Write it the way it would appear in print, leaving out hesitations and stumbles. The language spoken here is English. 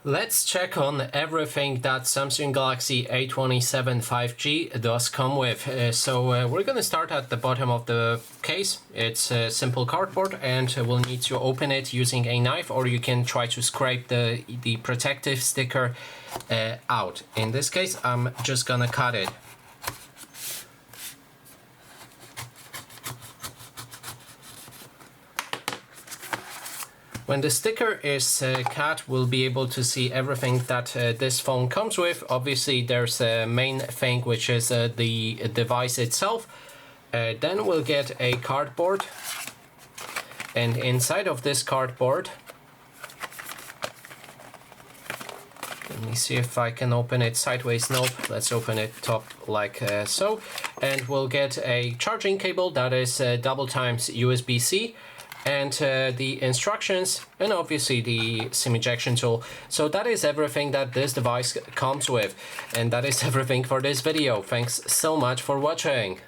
Let's check on everything that Samsung Galaxy A27 5G does come with. We're going to start at the bottom of the case. It's a simple cardboard and we'll need to open it using a knife, or you can try to scrape the protective sticker out. In this case, I'm just gonna cut it. When the sticker is cut, we'll be able to see everything that this phone comes with. Obviously, there's a main thing, which is the device itself. Then we'll get a cardboard. And inside of this cardboard, let me see if I can open it sideways. Nope, let's open it top like so. And we'll get a charging cable that is double times USB-C. And the instructions, and obviously the SIM ejection tool. So that is everything that this device comes with, and that is everything for this video. Thanks so much for watching.